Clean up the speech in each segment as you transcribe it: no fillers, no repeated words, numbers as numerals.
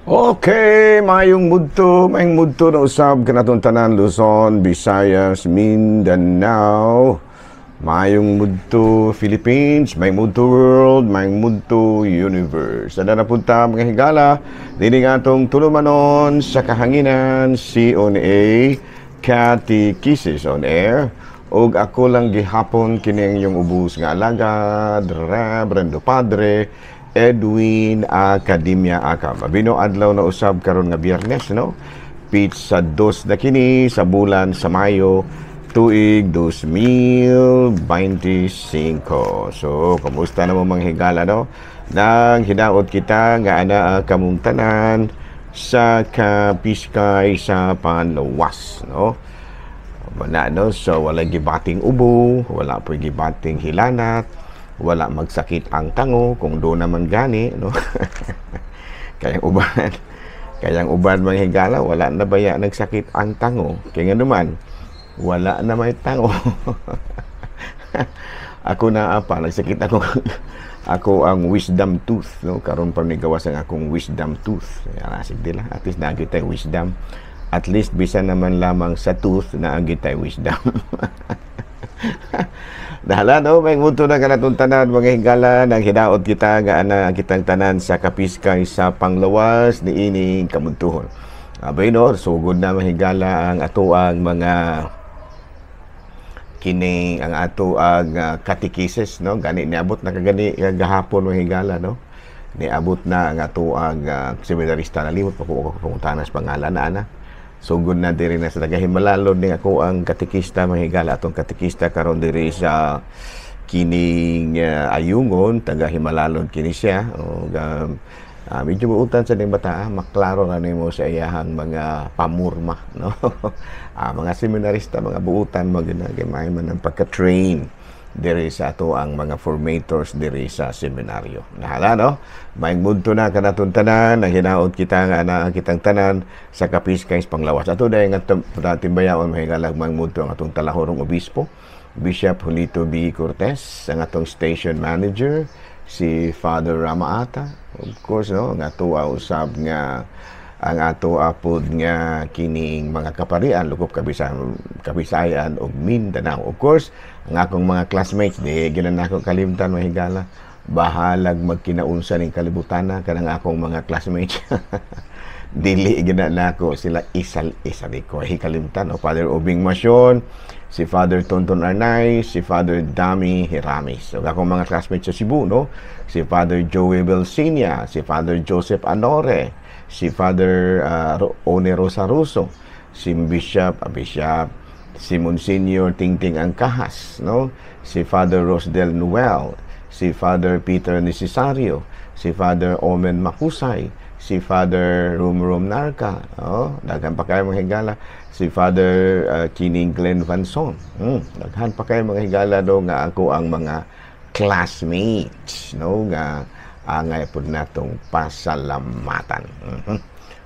Okay, mayong mudto na usab kanatong tanan Luzon, Visayas, Mindanao. Mayong mudto Philippines, may mudto world, may mudto universe. Ada na punta mga higala, dili nga atong tulumanon sa kahanginan C.O.A. Catechesis on Air. Og ako lang gihapon kining yung ubus nga alagad, Reverendo Padre Edwin Academia Akam. Abino adlaw na usab karon nga Biyernes, no? Pizza 2 na kini sa bulan sa Mayo tuig 2025. So, kumusta na mo mga higala, no? Nang hinaot kita nga ana kamong tanan sa kapiskay sa panlawas, no? Wala, no? So, wala gibating ubo, wala po gibating hilanat, wala magsakit ang tango kung doon naman gani, no? kayang uban mga higala, wala na baya nagsakit ang tango, kaya nga naman wala na may tango. Ako na apa nagsakit ako ako ang wisdom tooth, no? Karon pa ni gawas ang akong wisdom tooth, asig dila, at least nagitay wisdom, at least bisan naman lamang sa tooth na agitay wisdom. Dahala, no? May muto na kanatong tanan mga higala, nang hinaot kita nga ana kitang tanan sa kapiskay sa panglawas ni ining kamuntuhon. Abay, no, sugod na mga higala ang ato ang mga kining ang ato ang catechesis, no? Gani niabot na kagani gahapon mga higala, no? Niabot na ang ato ang seminarista na limot pa ko tanas pangalan na ana. Sugod na diri na sa tagahimalalod ni ako ang katekista mahigala atong katekista karon diri sa kining ayungon tagahimalalod kini siya o medyo buutan sa ning bata maklaro na nimo sa iyahang mga pamurma, no? Mga seminarista mga buutan maginagamay man ang pagka-train diri sa ato ang mga formators diri sa seminaryo. Nahala, no? Maing mudto na kanatong tanan, ang hinaot kita nga na kitang tanan sa kapiskay sa panglawas. Ato dahil nga timbayaon mahigalag maing mudto ang atong talahorong obispo, Bishop Julito B. Cortez, ang atong station manager, si Father Ramaata. Of course, no? Ang ato usab nga ang ato apod nga kining mga kaparian lukop Kabisayan o Mindanao. Of course, ang akong mga classmates di ginan ako kalimtan mahigala bahalag magkinaunsa ning kalibutan kanang akong mga classmates. Dili ginan nako sila isa ko hikalimtan, no? Father Obing Masyon, si Father Tonton Arnay, si Father Dami Hiramis. So akong mga classmates sa Cebu, no? Si Father Joey Belsinia, si Father Joseph Anore, si Father One Rosa Russo, si Bishop, si Monsignor Tingting Angkahas, no? Si Father Rosdel Noel, si Father Peter Necesario, si Father Omen Makusay, si Father Rum Narca, daghan pa kayo mga higala, si Father Kining Glenn Vanson, daghan pa kayo mga higala do nga ako ang mga classmates, no? Nga angay po natong pasalamatan.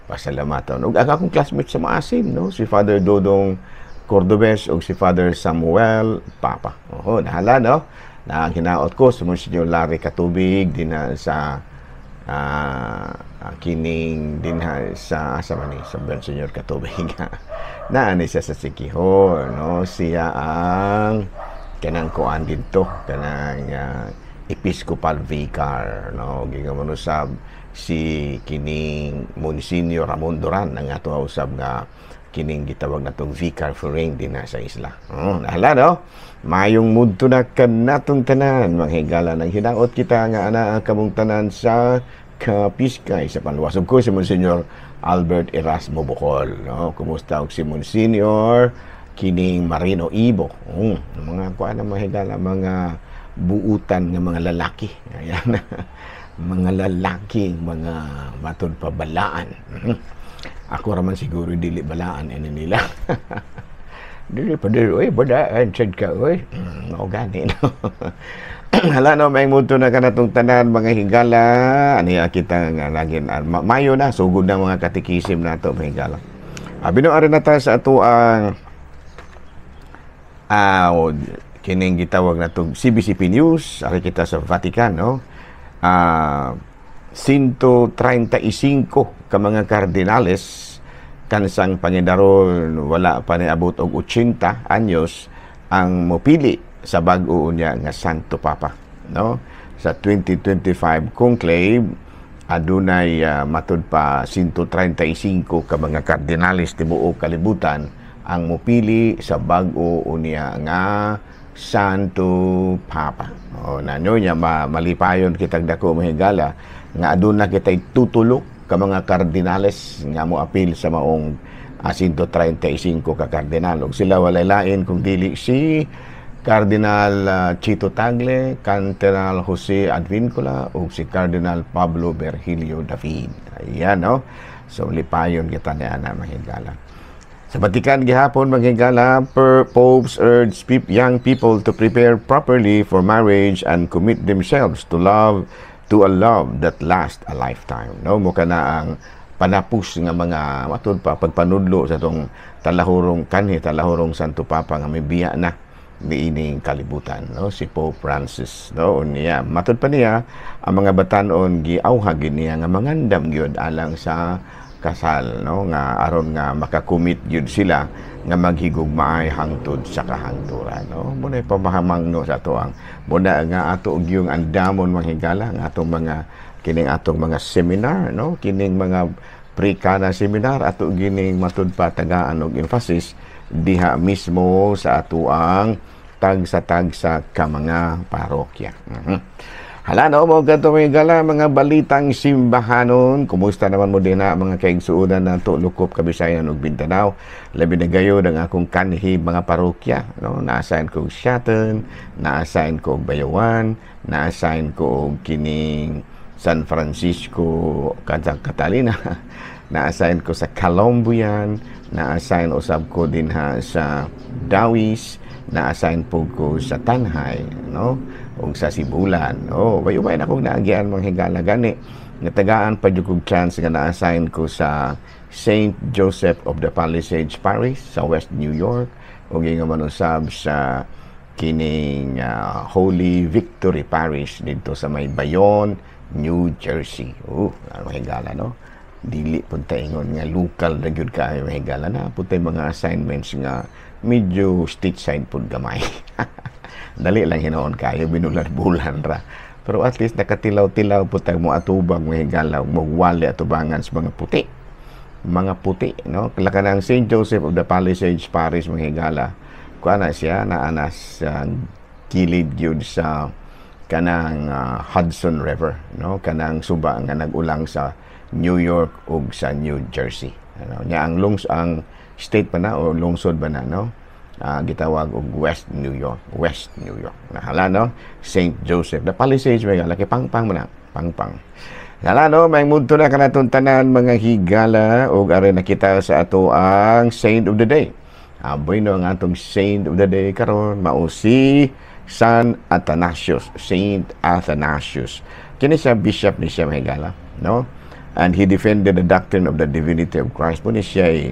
Pasalamatan. Ug ang akong classmate sa Maasin, no? Si Father Dodong Cordobes o si Father Samuel Papa. Nahala, no? Na ang hinaot ko sa Monsignor Larry Katubig din sa kining din sa man sa Monsignor Katubig. Naani siya sa Sikihor, no? Siya ang kanang kuan dito, kanang Episcopal Vicar, no? Gigamon usab si kining Monsignor Ramon Duran ang ato usab nga kining gitawag natong Vicar for Rain din sa isla. Nahala, no? Mayong mudto na kanatong tanan mga higala nang hinaot kita nga ana ang kamong tanan sa kapiskay sa panluwas. Of course, si Monsignor Albert Erasmo Bocol, no? Kumusta og si Monsignor kining Marino Ibo, mga kuan na mga higala mga buutan ng mga lalaki. Ayan. Mga lalaki, mga matod pa balaan. Ako raman siguro dili balaan ini nila. Dili pa dili, oy, badaan sad ka, oy. O gani, no? Hala, no, may muto na kanatong tanan mga higala. Aniya kita nga lagi mayo na sugod na mga katikisim nato mga higala. Binuari na ta sa ato ang kining gitawag na itong CBCP News, ari kita sa Vatican, no? 135 ka mga kardinales kansang pangidaron wala pa niabot og 80 anyos ang mopili sa bag-o niya nga Santo Papa, no? Sa 2025 conclave adunay matud pa 135 ka mga kardinales tibuok kalibutan ang mopili sa bag-o niya nga Santo Papa. O nanyo niya malipayon kitag dako mahigala nga aduna kitay tutulok ka mga kardinales nga moapil sa maong 135 ka kardinal. Ug sila walay lain kung dili si Cardinal Chito Tagle, Cardinal Jose Advincula ug si Cardinal Pablo Virgilio David. Ayan, no? So lipayon kita niya na mahigala. Sa Vatican gihapon maghigala, popes urge young people to prepare properly for marriage and commit themselves to a love that lasts a lifetime. No, mo kana ang panapus nga mga matud pa pagpanudlo sa tong talahurong Santo Papa nga may biya na niining kalibutan, no, si Pope Francis, no, unya matud pa niya ang mga batan-on giawhag niya nga mangandam gyud alang sa kasal, no, nga aron nga makakumit gyud sila nga maghigugmaay hangtod sa kahangturan, no. Muna pamahamangno sa ato ang muna nga ato gyung andamon manghigala nga atong mga kining atong mga seminar, no, kining mga pre-kana seminar ato gining matud pa tagaan og emphasis diha mismo sa ato ang tagsa ka mga parokya. Hala, no, mo ganito mga balitang simbahanon. Kumusta naman mo din na mga kaigsuunan na to Lukop, Kabisayan ug Mindanao. Labi na gayo ang akong kanhi mga parokya, no. Na-assign ko Shaton, na-assign ko Bayawan, na-assign ko kining San Francisco, Catalina, na-assign ko sa Calomboyan, na-assign usab ko din sa Dawis, na-assign po ko sa Tanhay, no, o sa Sibulan. Bayumay na kong naagian mga higala gani. Natagaan pa yung chance nga na-assign ko sa St. Joseph of the Palisades Parish sa West New York, o nga manusab sa kining Holy Victory Parish dito sa may Bayonne, New Jersey. Mga higala, no? Dili punta ingon nga local na gyud kaayo mahigala na puntay mga assignments nga medyo stateside pud gamay. Dali lang hinoon kayo binulan-bulan ra. Pero at least nakatilaw-tilaw putay mo atubang mahigala mo wali atubangan sa mga puti. Mga puti, no? Kala kanang St. Joseph of the Palisades Parish mahigala. Kuana siya naanas kilid gyud sa kanang Hudson River, no? Kanang suba nga nagulang sa New York ug sa New Jersey. Ano, nya ang state pa na o lungsod ba na, no? Gitawag og West New York. Nahala, no? St. Joseph. The Palisades may laki pangpang mo na. Pangpang. Nahala, no? May munto na kanatong tanan mga higala ug are nakita sa ato ang Saint of the Day. Aboy no ang atong Saint of the Day karon mao si San Athanasius, Saint Athanasius. Kini siya bishop ni siya mga higala, no? And he defended the doctrine of the divinity of Christ. Muna siya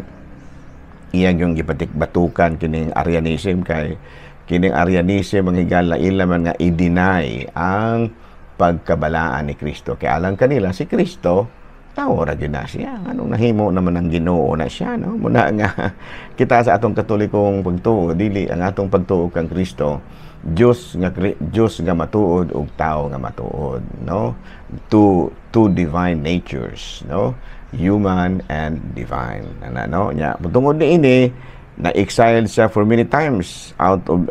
iyang yung gipatik-batukan kining Arianism kay kining Arianism ang higala ila man nga i-deny ang pagkabalaan ni Kristo. Kaya alang kanila si Kristo tao ra gyud na siya. Anong nahimo naman ang Ginoo na siya, no? Muna nga kita sa atong Katolikong pagtuo dili ang atong pagtuo kang Kristo Diyos nga matuod ug tao nga matuod, no? Two divine natures, no? Human and divine. Ano nya tungod niini na exiled siya for many times out of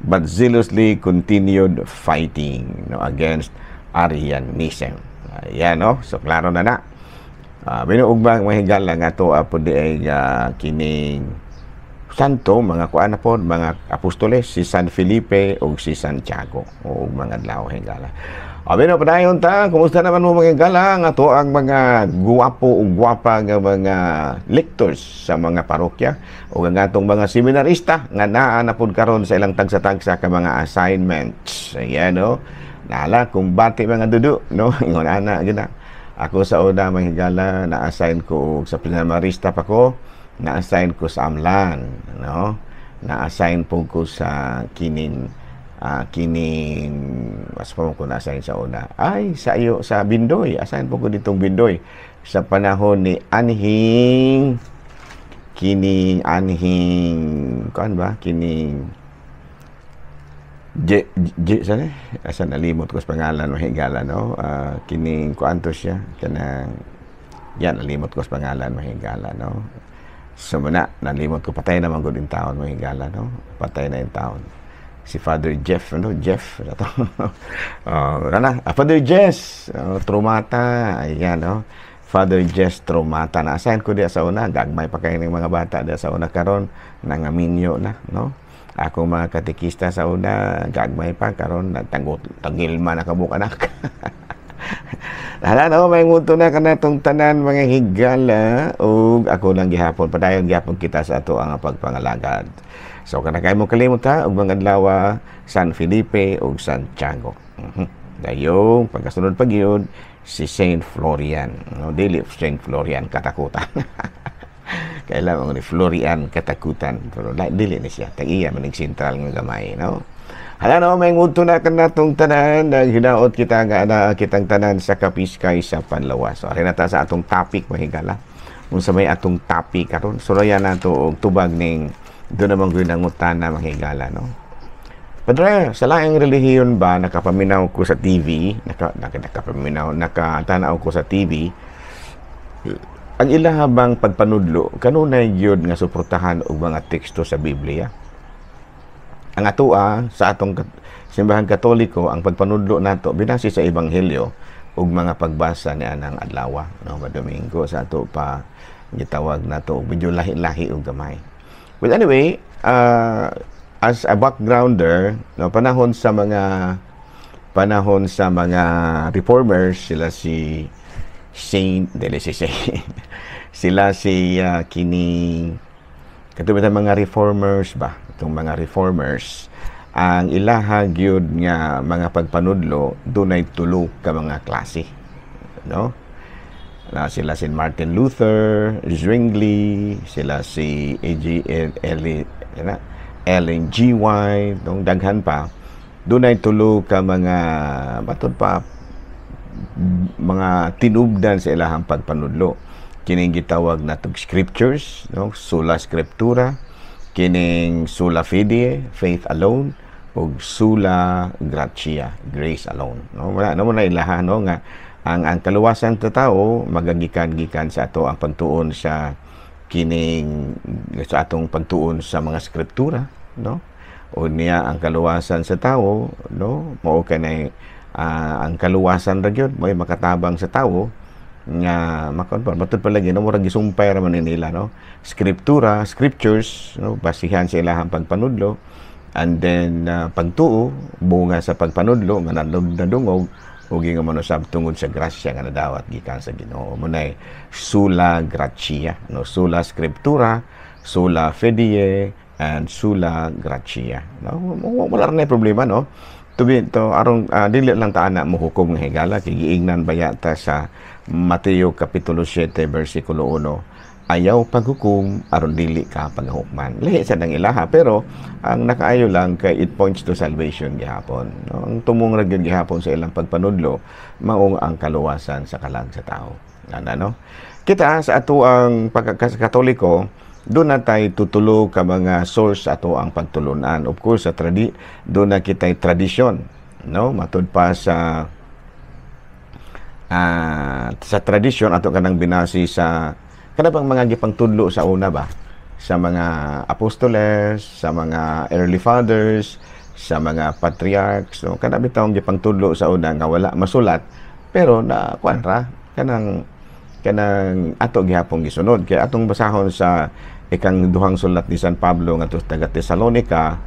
but zealously continued fighting, no, against Arianism. Ayan, no? So klaro na. Binuugbang mahigala nga to po di ay kining santo, mga kuan na po, mga apostoles, si San Felipe o si Santiago o mga adlaw higala. Abino padayon ta, kumusta naman mo mga higala nga to ang mga guwapo o guwapa nga mga lectors sa mga parokya o nga atong mga seminarista nga naa na pud karon sa ilang tagsa-tagsa ka mga assignments. Ayan, no? Nala kung bati mga dudu, no? Ingon ana gyud na. Ako sa una mga higala na-assign ko sa seminarista pa ko. Na-assign ko sa Amlan, no? Na-assign po ko sa kining kining mas pa ko na-assign sa una ay sa Bindoy, assign po ko ditong Bindoy sa panahon ni Anhing kuan ba kining sana asa nalimot ko sa pangalan ng higala, no? Kining kuanto siya kanang yan nalimot ko sa pangalan ng higala, no? So muna nalimot ko, patay naman ko din taon ng higala, no? Patay na yung taon si Father Jeff, ano? Jeff ito. Father Jess Tromata, ayan, no? Father Jess Tromata na assign ko diya sa una, gagmay pa kayo ng mga bata diya sa una karon nangaminyo na, no? Ako mga katekista sa una, gagmay pa, karon tagil man nakabukanak. Hala no, may nguto na kanatong tanan mga higala, o ako lang gihapon, padayon gihapon kita sa ato ang pagpangalagad. So, kanakay mo kalimot ha, og mga adlaw, San Felipe o Santiago. Dayong, pagkasunod pag yun, si Saint Florian. No, dili Saint Florian, katakutan. Kailangan ni Florian katakutan, pero dili ni siya tagiya maning sentral nga gamay, no? Hala no, may nguto na kanatong tanan, hinaot kita nga na kitang tanan sa Kapiskay sa Panlawas. So ari na ta sa atong topic mahigala. Unsa may atong topic karon? Surayan nato og tubag ning do namang ginangutan na mahigala, no? Padre, sa laing relihiyon ba nakapaminaw ko sa TV, nakatanaw ko sa TV, ang ilahabang pagpanudlo kanunay gyud nga suportahan og mga teksto sa Biblia. Ang atoa sa atong simbahan Katoliko, ang pagpanudlo nato binasi sa ebanghelyo ug mga pagbasa ni anang adlaw, no, Domingo sa ato pa gitawag nato medyo lahi-lahi og gamay. Well anyway, as a backgrounder, no, panahon sa mga reformers, sila si sila si kining katubad mga reformers ba, itong mga reformers ang ilaha gyud nga mga pagpanudlo dunay tulo ka mga klase, no? Sila si Martin Luther, Zwingli, sila si Ellen G. White, dong daghan pa, dunay tulo ka mga batud pa mga tinubdan sa ilahang pagpanudlo. Kining gitawag natong scriptures, no? Sola Scriptura, kining sola fide, faith alone, ug sola gratia, grace alone, no? Wala na ilaha, no, nga ang kaluwasan ta tao magagikan-gikan sa ato ang pagtuon sa kining sa atong pagtuon sa mga scriptura, no? O niya ang kaluwasan sa tao, no, mao kanay ang kaluwasan ra gyud may makatabang sa tawo nga makonfirm batud palagi no murag gisumpay ra man nila, no? Scriptures, no, basihan sa ilahang pagpanudlo, and then pagtuo bunga sa pagpanudlo nga nadungog ug nga manusab tungod sa grasya nga nadawat gikan sa Ginoo. Munay sola gratia, no? Sola Scriptura, sola fide, and sola gratia, no? Wala na problema, no? Arong dili lang ta ana mo hukom nga higala kay giingnan bayata sa Mateo kapitulo 7 bersikulo 1, ayaw paghukom aron dili ka paghukman. Lahi sa nang ilaha, pero ang nakaayo lang kay it points to salvation gihapon, no? Ang tumong ra gyud gihapon sa ilang pagpanudlo maong ang kaluwasan sa kalag sa tao. No? Kita sa ato ang pagkakatoliko, doon na tayo tutulo ka mga source ato ang pagtulunan. Of course, doon na kita'y tradisyon, no? Matud pa sa tradisyon ato kanang binasi sa kanabang mga gipangtudlo sa una ba, sa mga apostoles, sa mga early fathers, sa mga patriarchs, no? Kana bitaw gipangtudlo sa una nga wala masulat, pero na kuanra kanang ato gihapon gisunod. Kaya atong basahon sa ikang duhang sulat ni San Pablo nga taga Tesalonica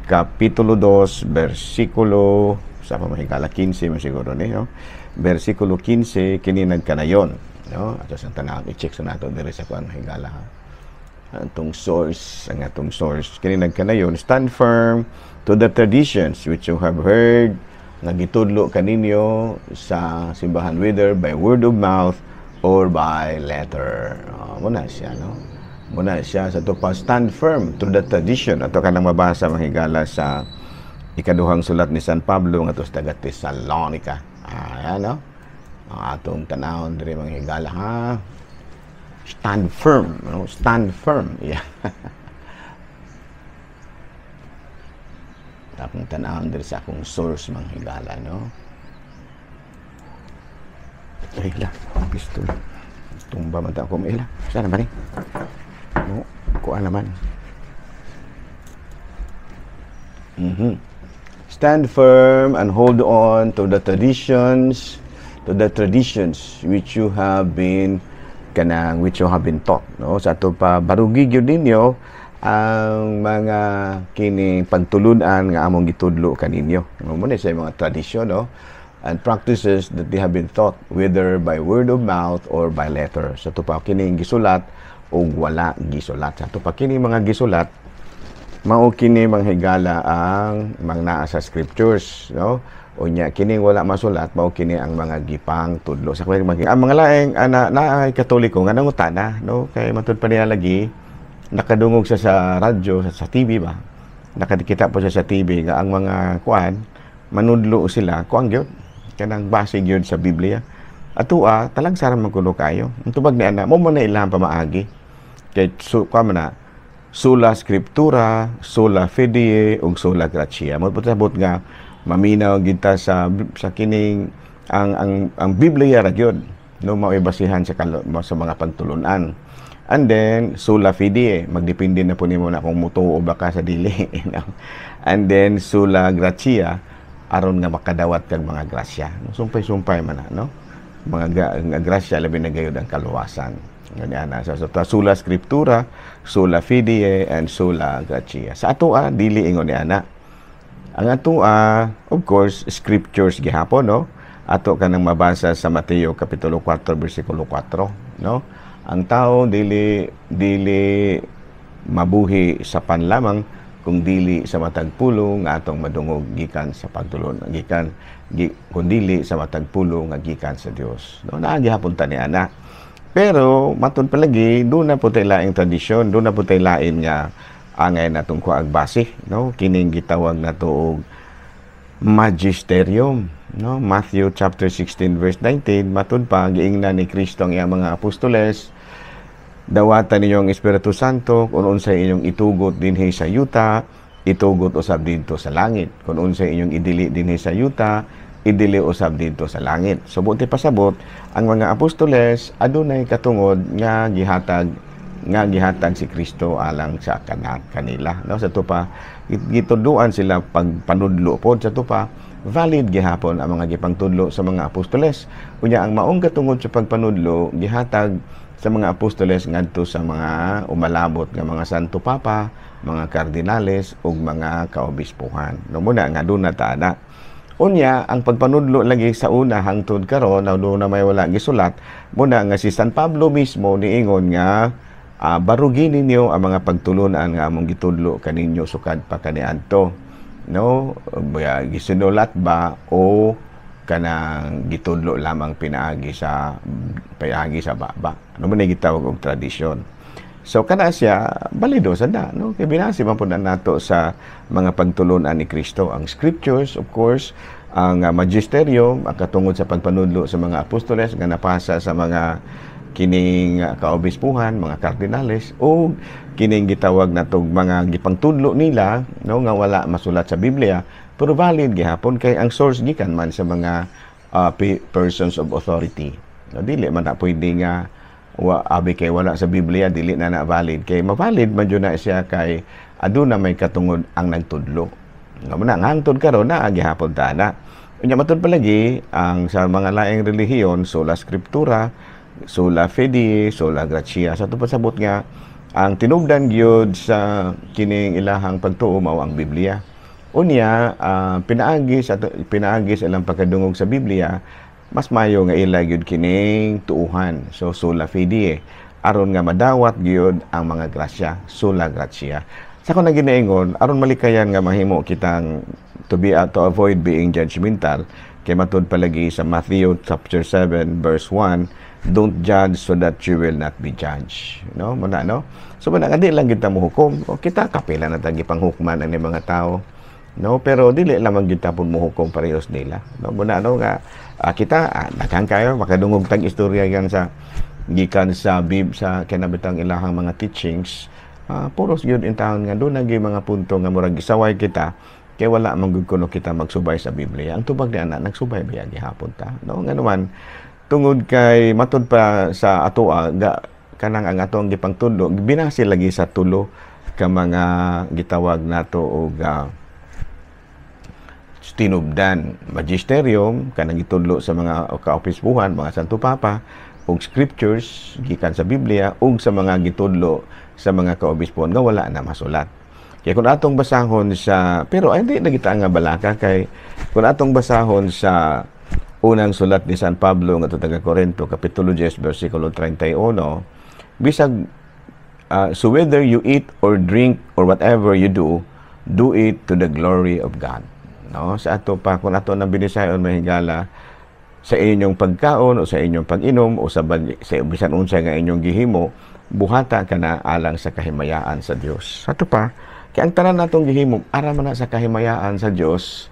kapitulo 2 bersikulo sa pamahigala 15 masiguro ni, no? Bersikulo 15 kini nagkanayon, no? Ato sa tanawon i-check sa nato diri sa kuan mahigala, ang atong source kini nagkanayon, stand firm to the traditions which you have heard nga gitudlo kaninyo sa simbahan, whether by word of mouth or by letter. Muna siya, no? Muna siya sa to pa stand firm to the tradition. Ato ka nang mabasa mahigala sa ikaduhang sulat ni San Pablo nga sa taga Thessalonica. Ayan, no? Ang atong tanawon diri mga higala, ha? Stand firm, no? Stand firm. Yeah. Akong tanawon diri sa akong source mga higala, no? Ay, la, pistol. Tumba man ta ko maila. Sana ba ni? No, kuan naman. Stand firm and hold on to the traditions which you have been taught, no? Sa ato pa barugi gyud ninyo ang mga kining pagtulunan nga among gitudlo kaninyo. Mo ni sa mga tradisyon, no? And practices that they have been taught, whether by word of mouth or by letter. Sa ato pa kining gisulat o wala gisulat. Sa ato pa kining mga gisulat, mao kini mga higala ang mga naa sa scriptures, no? Unya kini wala masulat, mao kini ang mga gipang tudlo. Sa ang mga laing na ay Katoliko nga nangutana, no? Kay matud pa niya lagi nakadungog siya sa radyo, sa TV ba? Nakadikita po siya sa TV nga ang mga kuan manudlo sila kuang gyud kanang base gyud sa Biblia. Ato talang sara man kuno kayo. Tubag ni ana mo man na ilang pamaagi. Kay kuan na sola scriptura, sola fide ug sola gratia. Mo pasabot nga maminaw kita sa kining ang Biblia ra gyud no maibasihan sa sa mga pagtulunan. And then sola fide, magdepende na po nimo na kung mutuo ba ka sa dili. And then sola gratia, aron nga makadawat kag mga grasya. Sumpay-sumpay man na, no? Mga grasya labi na gayud ang kaluwasan. Ganyan na. So, sola scriptura, sola fide, and sola gratia. Sa ato dili ingon ni ana. Ang ato of course, scriptures gihapon, no? Ato kanang mabasa sa Mateo kapitulo 4 bersikulo 4, no? Ang tao dili mabuhi sa panlamang kung dili sa matag pulo nga atong madungog gikan sa pagtulon kung dili sa matag pulo nga gikan sa Dios, no? Naa gihapon ta ni ana. Pero matud palagi do na po tay laing tradisyon, do na po tay lain nga angay natong kuag base, no? Kining gitawag nato og magisterium, no? Matthew chapter 16 verse 19, matud pa giingnan ni Kristo ang iyang mga apostoles, dawatan ninyo ang Espiritu Santo kung unsay inyong itugot dinhi sa yuta, itugot usab didto sa langit. Kung unsay inyong idili dinhi sa yuta, idili usab didto sa langit. So buti pasabot ang mga apostoles adunay katungod nga gihatag si Kristo alang sa kanila, no? Sa to pa gituduan sila pagpanudlo pod, sa to pa valid gihapon ang mga gipangtudlo sa mga apostoles. Unya ang maong katungod sa pagpanudlo gihatag sa mga apostoles ngadto sa mga umalabot nga mga santo papa, mga kardinales ug mga kaobispuhan. No muna nga doon na taana. Unya ang pagpanudlo lagi sa una hangtod karon na doon na may wala gisulat, muna nga si San Pablo mismo niingon nga barugi ninyo ang mga pagtulunan nga among gitudlo kaninyo sukad pa kaniadto, no? Gisinulat ba o kanang gitudlo lamang pinaagi sa baba? Ano man gitawag og tradisyon. So kana siya balido sa da, no? Kay binasi man pud nato sa mga pagtulunan ni Kristo ang scriptures, of course, ang magisterium, ang katungod sa pagpanudlo sa mga apostoles nga napasa sa mga kining kaobispuhan, mga kardinales o kining gitawag natong mga gipangtudlo nila, no, nga wala masulat sa Biblia pero valid gihapon kay ang source gikan man sa mga persons of authority. No, dili man na pwede nga abi kay wala sa Biblia dili na valid, kay mavalid man jud na siya kay aduna may katungod ang nagtudlo. Nga muna ang hangtod karon na gihapon ta na. Unya matud palagi ang sa mga laing relihiyon sola scriptura, sola fide, sola gratia. Sa pasabot nga ang tinubdan gyud sa kining ilahang pagtuo mao ang Biblia. Unya pinaagi sa ilang pagkadungog sa Biblia, mas mayo nga ila gyud kining tuuhan. So sola fide aron nga madawat gyud ang mga grasya, sola gratia. Sa ko na ginaingon aron malikayan nga mahimo kitang to avoid being judgmental, kay matud palagi sa Matthew chapter 7 verse 1, don't judge so that you will not be judged, no? Muna, no? So muna nga di lang kita mo hukom, o kita kapila na tagi panghukman ang mga tao. no, pero dili lamang gyud tapon mohukom parehas nila, no, muna ano nga kita daghang kayo makadungog tag istorya yan sa gikan sa sa kinabitang ilahang mga teachings. Puros yun in taon nga doon naging mga punto nga murag gisaway kita kay wala man gud kuno kita magsubay sa Biblia. Ang tubag ni ana nagsubay biya gihapon ta, no, nga naman tungod kay matud pa sa atoa kanang ang atong gipangtudlo binasi lagi sa tulo ka mga gitawag nato og tinubdan magisterium kanang gitudlo sa mga kaopisbuhan, mga Santo Papa og scriptures gikan sa Biblia ug sa mga gitudlo sa mga kaobispuhan nga wala na masulat. Kaya kung atong basahon sa pero ay di na kita nga balaka kay kung atong basahon sa unang sulat ni San Pablo nga taga Corinto kapitulo 10 bersikulo 31 bisag so whether you eat or drink or whatever you do it to the glory of God, no, sa ato pa kung ato nang binisayon mahigala sa inyong pagkaon o sa inyong pag-inom o sa bisan unsa nga inyong gihimo buhata kana alang sa kahimayaan sa Dios. Ato pa kay ang tanan natong gihimo ara man na sa kahimayaan sa Dios,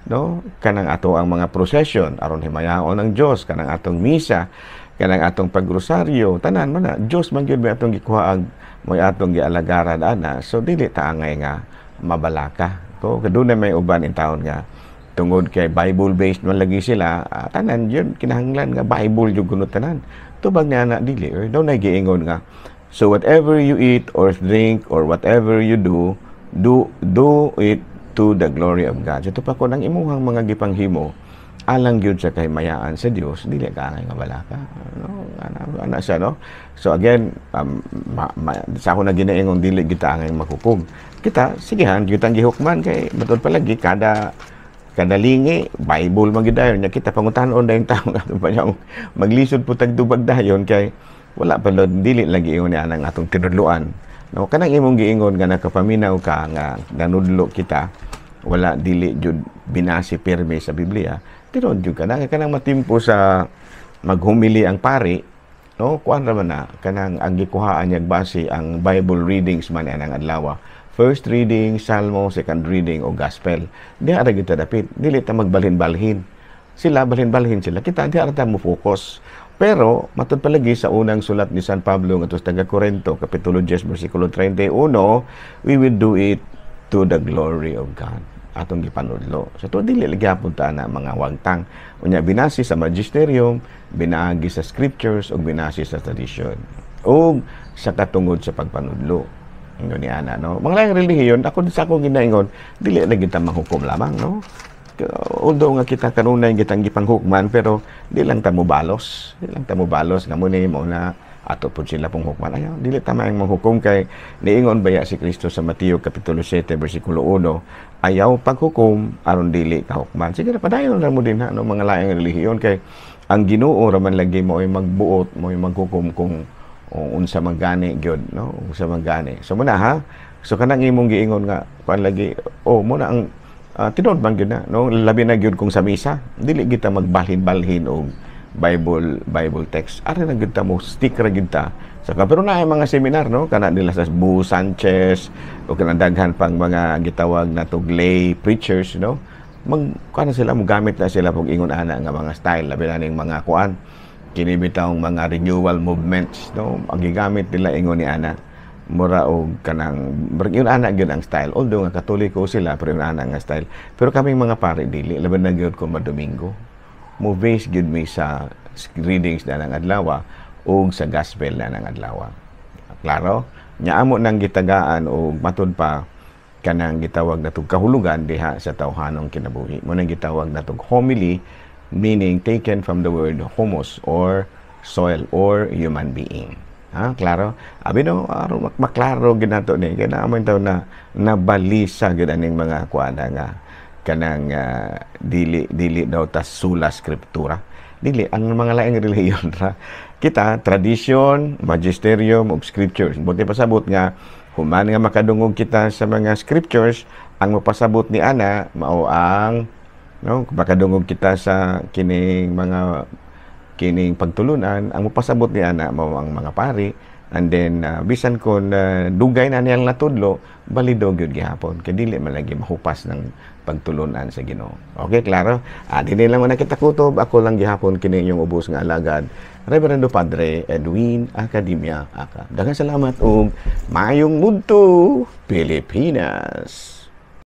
no, kanang ato ang mga procession aron himayaon ang Dios, kanang atong misa, kanang atong pagrosaryo, tanan man na Dios man gyud may atong gikuhaag moy atong gialagaran ana. So dili ta angay nga mabalaka ko kaduna may uban in taon nga tungod kay Bible based man lagi sila, tanan yun kinahanglan nga Bible jud kuno tanan. Tubag ni ana dili or daw nagiingon nga so whatever you eat or drink or whatever you do it to the glory of God. So pa ko nang imuhang mga gipanghimo alang gyud sa kahimayaan sa Dios dili ka nga balaka, no, ana siya, no. So again sa ako na ginaingon dili kita angay maghukom kita sigehan gyud ang gihukman kay matud palagi kada lingi Bible man gyud dayon nya kita pangutanon dayon tawo nga pa maglisod po tag tubag dayon kay wala pa dili lagi ingon ni anang atong tinudloan, no, kanang imong giingon nga nakapaminaw ka nga nanudlo kita wala dili jud binasi pirmi sa Biblia tinud jud kanang matimpo sa maghumili ang pari, no, kuan ra man na kanang ang gikuhaan niya base ang Bible readings man anang adlaw. First reading, Salmo, second reading o gospel. Di ara kita dapit, dili ta magbalhin-balhin. Sila balhin-balhin sila, kita di ara ta mo focus. Pero matud palagi sa unang sulat ni San Pablo ngadto sa taga Corinto kapitulo 10 bersikulo 31, we will do it to the glory of God. Atong gipanudlo. So to dili lagi punta na mga wagtang. Unya binasi sa magisterium, binaagi sa scriptures ug binasi sa tradition. Ug sa katungod sa pagpanudlo. Ingon ni ana, no. Mga laing relihiyon ako sa akong ginaingon, dili lagi ta manghukom lamang, no. Although nga kita kanunay gitang gipanghukman pero di lang ta mobalos. Di lang ta mobalos nga muna mo na ato po sila pong hukman. Ayaw, dili ta maayong manghukom kay niingon baya si Kristo sa Mateo kapitulo 7 bersikulo 1, ayaw paghukom aron dili ka hukman. Sige na padayon ra mo din ha no mga laing relihiyon kay ang Ginoo ra man lagi mo ay magbuot mo ay maghukom kung unsa man gani gyud, no, unsa man gani. So muna ha. So kanang imong giingon nga kuan lagi mo na ang tinod man gyud na, no, labi na gyud kung sa misa dili kita magbalhin-balhin og Bible text. Ara na gyud ta mo stick ra gyud ta sa pero na mga seminar, no, kana nila sa Bu Sanchez o kana daghan pang mga gitawag na tog lay preachers, no, kana sila mo gamit na sila pag ingon ana nga mga style labi na ning mga kuan kini bitawng mga renewal movements, no, ang gigamit nila ingon ni ana mura og kanang yun ana gyud ang style, although nga Katoliko sila pero yun ana nga style, pero kaming mga pare dili laban na gyud ko Domingo mo base gyud mi sa readings na ng adlaw ug sa gospel na ng adlaw. Klaro nya amo nang gitagaan og matud pa kanang gitawag natong kahulugan diha sa tawhanong kinabuhi mo nang gitawag natong homily, meaning taken from the word homos or soil or human being. Ha, klaro? Abi no, maklaro ginato ni kay naamon taw na nabalisa gid aning mga kuana nga kanang dili daw ta sola scriptura. Dili ang mga laing relihiyon ra. Kita tradition, magisterium ug scriptures. Buti pasabot nga human nga makadungog kita sa mga scriptures, ang mapasabot ni ana mao ang no, makadungog kita sa kining pagtulunan, ang mapasabot ni ana mao ang mga pari And then bisan kon dugay na niyang natudlo, balido gyud gihapon kay dili man lagi mahupas ng pagtulunan sa Ginoo. Okay, klaro? Dinhi lang man kita kutob, ako lang gihapon kini inyong ubos nga alagad, Reverendo Padre Edwin Academia Aka. Daghang salamat ug maayong mudto, Pilipinas.